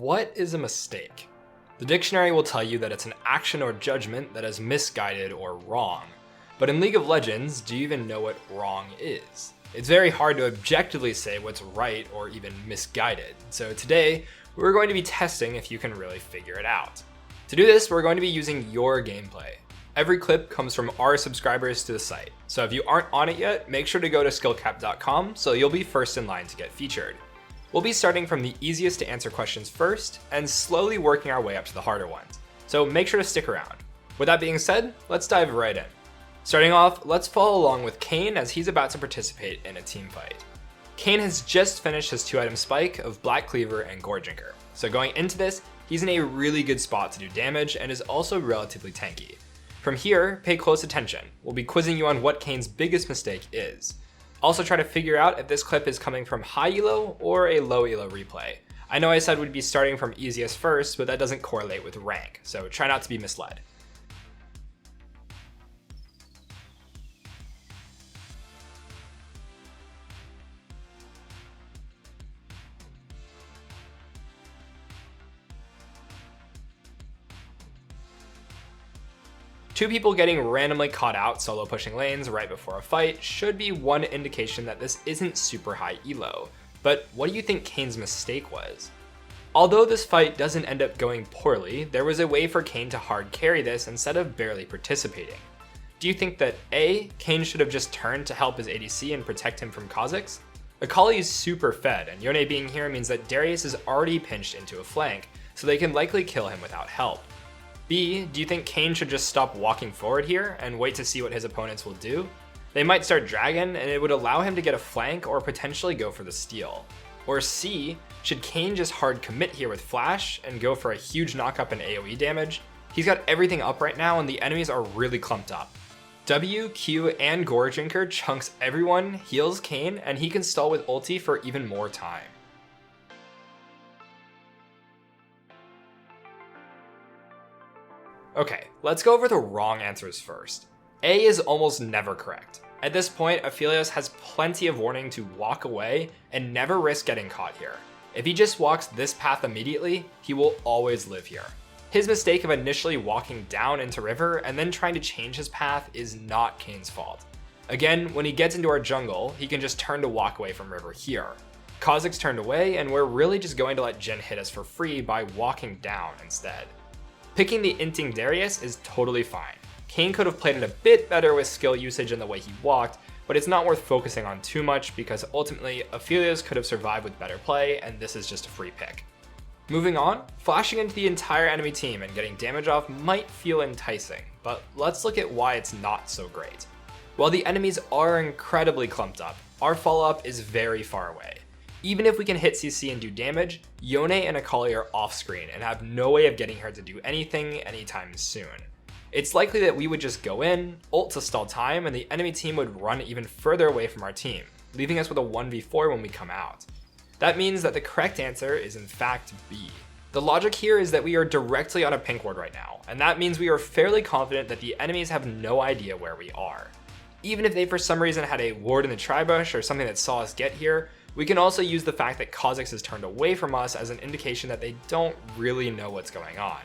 What is a mistake? The dictionary will tell you that it's an action or judgment that is misguided or wrong. But in League of Legends, do you even know what wrong is? It's very hard to objectively say what's right or even misguided. So today, we're going to be testing if you can really figure it out. To do this, we're going to be using your gameplay. Every clip comes from our subscribers to the site. So if you aren't on it yet, make sure to go to skillcap.com so you'll be first in line to get featured. We'll be starting from the easiest to answer questions first and slowly working our way up to the harder ones. So make sure to stick around. With that being said, let's dive right in. Starting off, let's follow along with Kayn as he's about to participate in a team fight. Kayn has just finished his 2-item spike of Black Cleaver and Goredrinker. So going into this, he's in a really good spot to do damage and is also relatively tanky. From here, pay close attention. We'll be quizzing you on what Kayn's biggest mistake is. Also try to figure out if this clip is coming from high ELO or a low ELO replay. I know I said we'd be starting from easiest first, but that doesn't correlate with rank, so try not to be misled. Two people getting randomly caught out solo pushing lanes right before a fight should be one indication that this isn't super high elo. But what do you think Kayn's mistake was? Although this fight doesn't end up going poorly, there was a way for Kayn to hard carry this instead of barely participating. Do you think that A, Kayn should have just turned to help his ADC and protect him from Kha'Zix? Akali is super fed, and Yone being here means that Darius is already pinched into a flank, so they can likely kill him without help. B, do you think Kayn should just stop walking forward here and wait to see what his opponents will do? They might start Dragon and it would allow him to get a flank or potentially go for the steal. Or C, should Kayn just hard commit here with Flash and go for a huge knockup and AoE damage? He's got everything up right now and the enemies are really clumped up. W, Q, and Goredrinker chunks everyone, heals Kayn, and he can stall with ulti for even more time. Okay, let's go over the wrong answers first. A is almost never correct. At this point, Aphelios has plenty of warning to walk away and never risk getting caught here. If he just walks this path immediately, he will always live here. His mistake of initially walking down into river and then trying to change his path is not Kayn's fault. Again, when he gets into our jungle, he can just turn to walk away from river here. Kha'Zix turned away and we're really just going to let Jhin hit us for free by walking down instead. Picking the inting Darius is totally fine. Kayn could have played it a bit better with skill usage and the way he walked, but it's not worth focusing on too much because ultimately Aphelios could have survived with better play and this is just a free pick. Moving on, flashing into the entire enemy team and getting damage off might feel enticing, but let's look at why it's not so great. While the enemies are incredibly clumped up, our follow-up is very far away. Even if we can hit CC and do damage, Yone and Akali are off screen and have no way of getting her to do anything anytime soon. It's likely that we would just go in, ult to stall time, and the enemy team would run even further away from our team, leaving us with a 1v4 when we come out. That means that the correct answer is in fact B. The logic here is that we are directly on a pink ward right now, and that means we are fairly confident that the enemies have no idea where we are. Even if they for some reason had a ward in the tri-bush or something that saw us get here, we can also use the fact that Kha'Zix has turned away from us as an indication that they don't really know what's going on.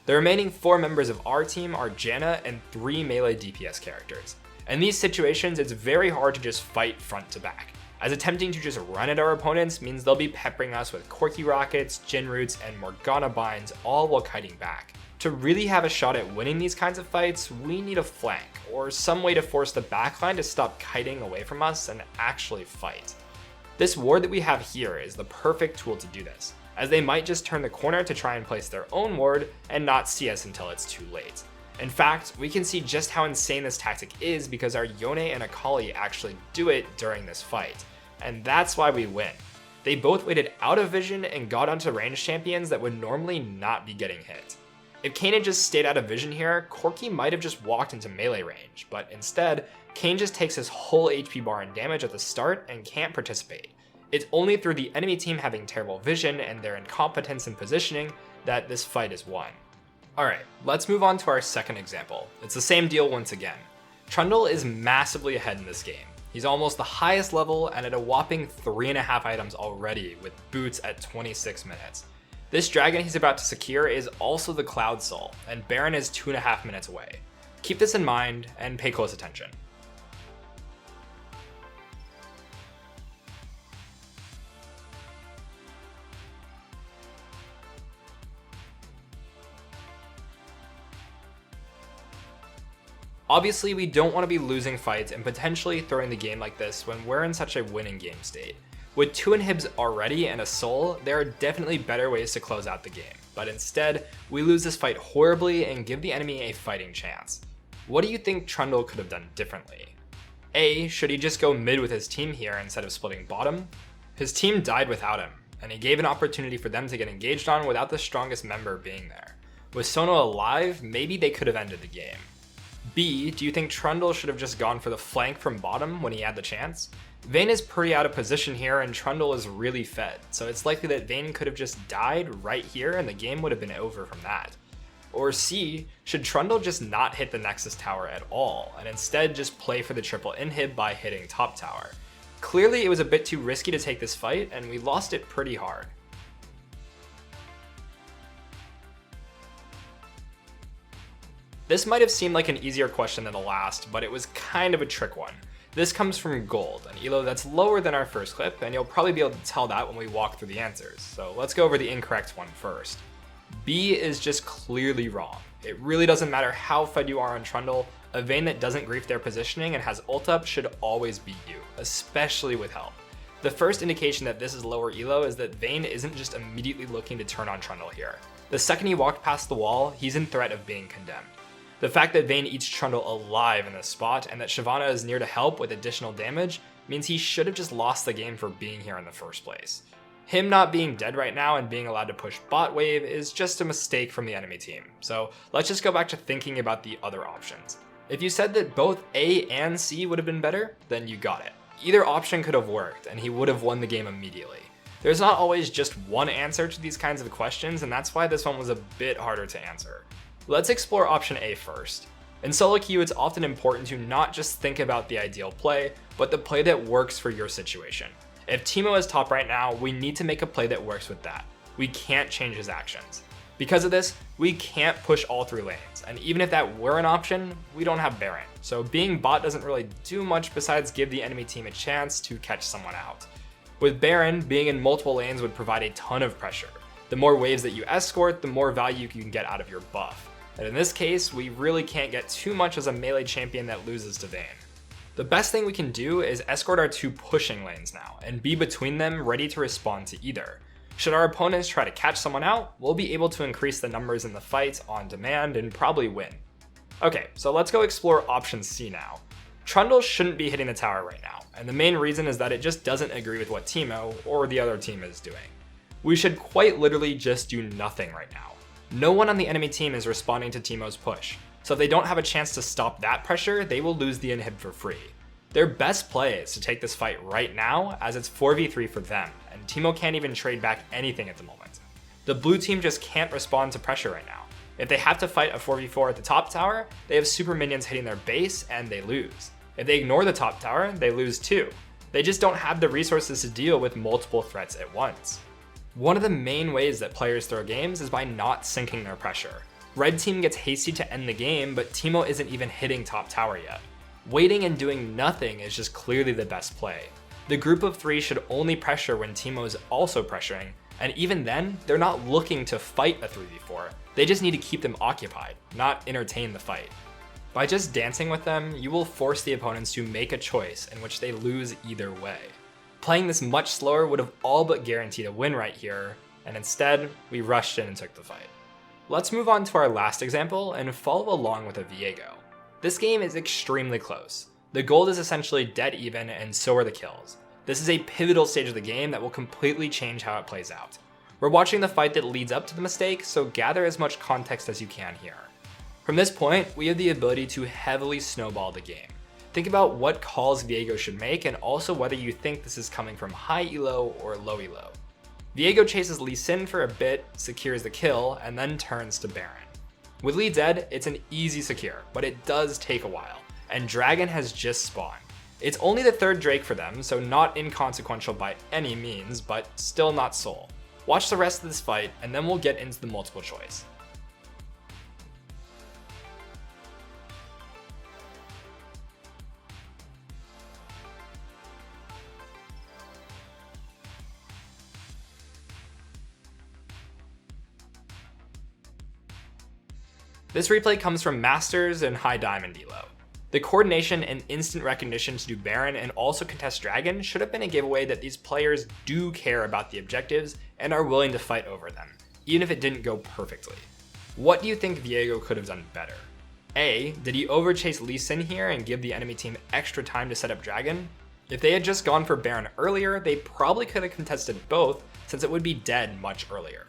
The remaining 4 members of our team are Janna and 3 melee DPS characters. In these situations, it's very hard to just fight front to back, as attempting to just run at our opponents means they'll be peppering us with Corki Rockets, Jhin Roots, and Morgana Binds, all while kiting back. To really have a shot at winning these kinds of fights, we need a flank, or some way to force the backline to stop kiting away from us and actually fight. This ward that we have here is the perfect tool to do this, as they might just turn the corner to try and place their own ward and not see us until it's too late. In fact, we can see just how insane this tactic is because our Yone and Akali actually do it during this fight, and that's why we win. They both waited out of vision and got onto ranged champions that would normally not be getting hit. If Kayn had just stayed out of vision here, Corki might have just walked into melee range, but instead, Kayn just takes his whole HP bar and damage at the start and can't participate. It's only through the enemy team having terrible vision and their incompetence in positioning that this fight is won. Alright, let's move on to our second example. It's the same deal once again. Trundle is massively ahead in this game. He's almost the highest level and at a whopping 3.5 items already with boots at 26 minutes. This dragon he's about to secure is also the Cloud Soul, and Baron is 2.5 minutes away. Keep this in mind and pay close attention. Obviously, we don't want to be losing fights and potentially throwing the game like this when we're in such a winning game state. With 2 inhibs already and a soul, there are definitely better ways to close out the game, but instead, we lose this fight horribly and give the enemy a fighting chance. What do you think Trundle could have done differently? A, should he just go mid with his team here instead of splitting bottom? His team died without him, and he gave an opportunity for them to get engaged on without the strongest member being there. With Sono alive, maybe they could have ended the game. B, do you think Trundle should have just gone for the flank from bottom when he had the chance? Vayne is pretty out of position here and Trundle is really fed, so it's likely that Vayne could have just died right here and the game would have been over from that. Or C, should Trundle just not hit the Nexus tower at all, and instead just play for the triple inhib by hitting top tower? Clearly it was a bit too risky to take this fight, and we lost it pretty hard. This might have seemed like an easier question than the last, but it was kind of a trick one. This comes from Gold, an ELO that's lower than our first clip, and you'll probably be able to tell that when we walk through the answers. So let's go over the incorrect one first. B is just clearly wrong. It really doesn't matter how fed you are on Trundle, a Vayne that doesn't grief their positioning and has ult up should always beat you, especially with help. The first indication that this is lower ELO is that Vayne isn't just immediately looking to turn on Trundle here. The second he walked past the wall, he's in threat of being condemned. The fact that Vayne eats Trundle alive in this spot and that Shyvana is near to help with additional damage means he should have just lost the game for being here in the first place. Him not being dead right now and being allowed to push bot wave is just a mistake from the enemy team, so let's just go back to thinking about the other options. If you said that both A and C would have been better, then you got it. Either option could have worked and he would have won the game immediately. There's not always just one answer to these kinds of questions, and that's why this one was a bit harder to answer. Let's explore option A first. In solo queue, it's often important to not just think about the ideal play, but the play that works for your situation. If Teemo is top right now, we need to make a play that works with that. We can't change his actions. Because of this, we can't push all 3 lanes, and even if that were an option, we don't have Baron, so being bot doesn't really do much besides give the enemy team a chance to catch someone out. With Baron, being in multiple lanes would provide a ton of pressure. The more waves that you escort, the more value you can get out of your buff. And in this case, we really can't get too much as a melee champion that loses to Vayne. The best thing we can do is escort our 2 pushing lanes now, and be between them ready to respond to either. Should our opponents try to catch someone out, we'll be able to increase the numbers in the fight on demand and probably win. Okay, so let's go explore option C now. Trundle shouldn't be hitting the tower right now, and the main reason is that it just doesn't agree with what Teemo or the other team is doing. We should quite literally just do nothing right now. No one on the enemy team is responding to Teemo's push, so if they don't have a chance to stop that pressure, they will lose the inhib for free. Their best play is to take this fight right now, as it's 4v3 for them, and Teemo can't even trade back anything at the moment. The blue team just can't respond to pressure right now. If they have to fight a 4v4 at the top tower, they have super minions hitting their base and they lose. If they ignore the top tower, they lose too. They just don't have the resources to deal with multiple threats at once. One of the main ways that players throw games is by not sinking their pressure. Red team gets hasty to end the game, but Teemo isn't even hitting top tower yet. Waiting and doing nothing is just clearly the best play. The group of 3 should only pressure when Teemo is also pressuring, and even then, they're not looking to fight a 3v4, they just need to keep them occupied, not entertain the fight. By just dancing with them, you will force the opponents to make a choice in which they lose either way. Playing this much slower would have all but guaranteed a win right here, and instead, we rushed in and took the fight. Let's move on to our last example and follow along with a Viego. This game is extremely close. The gold is essentially dead even, and so are the kills. This is a pivotal stage of the game that will completely change how it plays out. We're watching the fight that leads up to the mistake, so gather as much context as you can here. From this point, we have the ability to heavily snowball the game. Think about what calls Viego should make and also whether you think this is coming from high elo or low elo. Viego chases Lee Sin for a bit, secures the kill, and then turns to Baron. With Lee dead, it's an easy secure, but it does take a while, and Dragon has just spawned. It's only the 3rd Drake for them, so not inconsequential by any means, but still not Soul. Watch the rest of this fight, and then we'll get into the multiple choice. This replay comes from Masters and High Diamond ELO. The coordination and instant recognition to do Baron and also contest Dragon should have been a giveaway that these players do care about the objectives and are willing to fight over them, even if it didn't go perfectly. What do you think Viego could have done better? A, did he overchase Lee Sin here and give the enemy team extra time to set up Dragon? If they had just gone for Baron earlier, they probably could have contested both since it would be dead much earlier.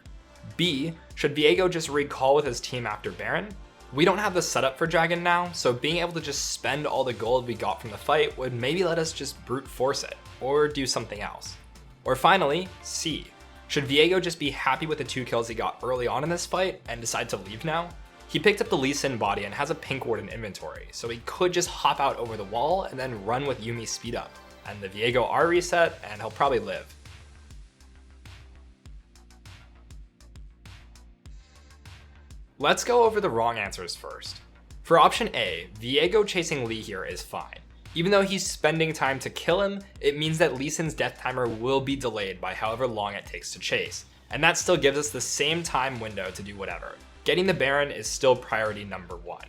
B, should Viego just recall with his team after Baron? We don't have the setup for Dragon now, so being able to just spend all the gold we got from the fight would maybe let us just brute force it, or do something else. Or finally, C, should Viego just be happy with the 2 kills he got early on in this fight and decide to leave now? He picked up the Lee Sin body and has a pink ward in inventory, so he could just hop out over the wall and then run with Yumi's speed up, and the Viego R reset, and he'll probably live. Let's go over the wrong answers first. For option A, Viego chasing Lee here is fine. Even though he's spending time to kill him, it means that Lee Sin's death timer will be delayed by however long it takes to chase, and that still gives us the same time window to do whatever. Getting the Baron is still priority number 1.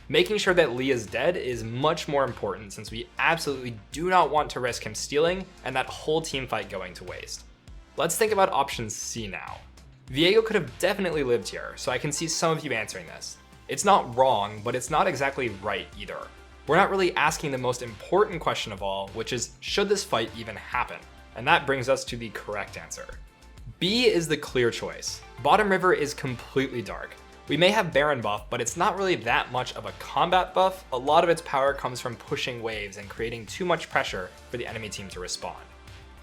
Making sure that Lee is dead is much more important since we absolutely do not want to risk him stealing and that whole team fight going to waste. Let's think about option C now. Viego could have definitely lived here, so I can see some of you answering this. It's not wrong, but it's not exactly right either. We're not really asking the most important question of all, which is, should this fight even happen? And that brings us to the correct answer. B is the clear choice. Bottom River is completely dark. We may have Baron buff, but it's not really that much of a combat buff. A lot of its power comes from pushing waves and creating too much pressure for the enemy team to respond.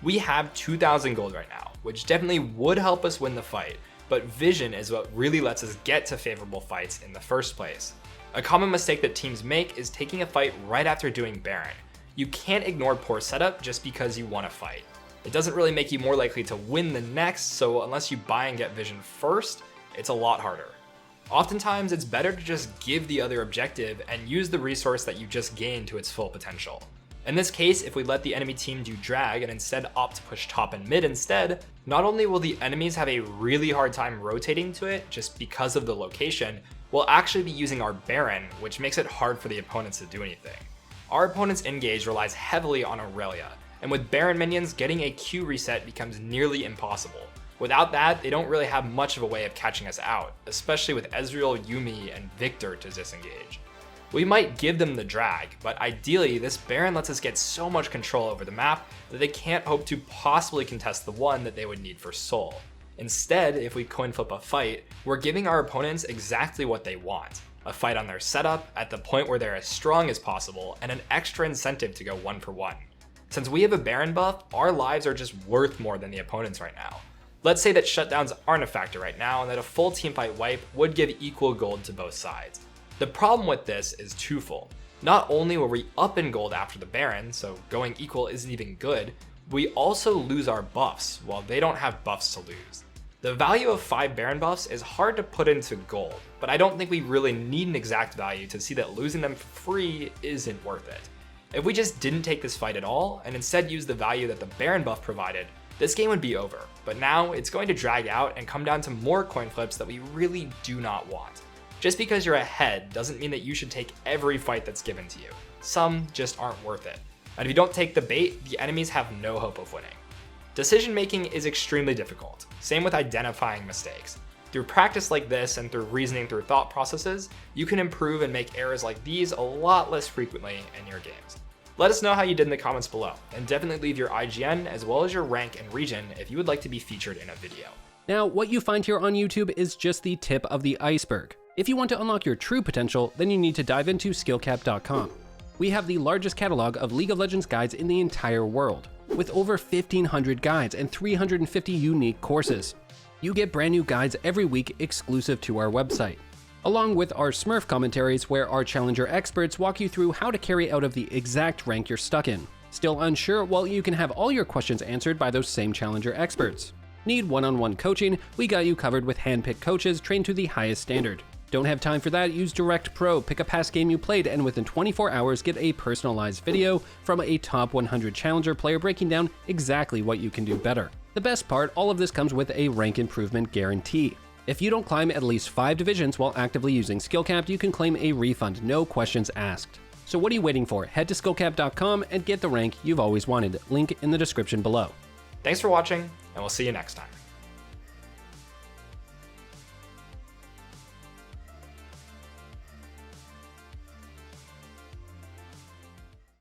We have 2,000 gold right now, which definitely would help us win the fight, but vision is what really lets us get to favorable fights in the first place. A common mistake that teams make is taking a fight right after doing Baron. You can't ignore poor setup just because you want to fight. It doesn't really make you more likely to win the next, so unless you buy and get vision first, it's a lot harder. Oftentimes, it's better to just give the other objective and use the resource that you just gained to its full potential. In this case, if we let the enemy team do drag and instead opt to push top and mid instead, not only will the enemies have a really hard time rotating to it just because of the location, we'll actually be using our Baron, which makes it hard for the opponents to do anything. Our opponent's engage relies heavily on Aurelia, and with Baron minions, getting a Q reset becomes nearly impossible. Without that, they don't really have much of a way of catching us out, especially with Ezreal, Yumi, and Victor to disengage. We might give them the drag, but ideally this Baron lets us get so much control over the map that they can't hope to possibly contest the one that they would need for Soul. Instead, if we coin flip a fight, we're giving our opponents exactly what they want. A fight on their setup, at the point where they're as strong as possible, and an extra incentive to go 1-for-1. Since we have a Baron buff, our lives are just worth more than the opponents right now. Let's say that shutdowns aren't a factor right now and that a full teamfight wipe would give equal gold to both sides. The problem with this is twofold. Not only were we up in gold after the Baron, so going equal isn't even good, we also lose our buffs while they don't have buffs to lose. The value of 5 Baron buffs is hard to put into gold, but I don't think we really need an exact value to see that losing them for free isn't worth it. If we just didn't take this fight at all and instead used the value that the Baron buff provided, this game would be over, but now it's going to drag out and come down to more coin flips that we really do not want. Just because you're ahead doesn't mean that you should take every fight that's given to you. Some just aren't worth it. And if you don't take the bait, the enemies have no hope of winning. Decision making is extremely difficult. Same with identifying mistakes. Through practice like this and through reasoning through thought processes, you can improve and make errors like these a lot less frequently in your games. Let us know how you did in the comments below, and definitely leave your IGN as well as your rank and region if you would like to be featured in a video. Now, what you find here on YouTube is just the tip of the iceberg. If you want to unlock your true potential, then you need to dive into skillcap.com. We have the largest catalog of League of Legends guides in the entire world, with over 1,500 guides and 350 unique courses. You get brand new guides every week exclusive to our website, along with our Smurf commentaries where our challenger experts walk you through how to carry out of the exact rank you're stuck in. Still unsure? Well, you can have all your questions answered by those same challenger experts. Need one-on-one coaching? We got you covered with hand-picked coaches trained to the highest standard. Don't have time for that? Use Direct Pro. Pick a past game you played and within 24 hours get a personalized video from a top 100 challenger player breaking down exactly what you can do better. The best part, all of this comes with a rank improvement guarantee. If you don't climb at least 5 divisions while actively using SkillCap, you can claim a refund, no questions asked. So what are you waiting for? Head to skillcap.com and get the rank you've always wanted. Link in the description below. Thanks for watching, and we'll see you next time.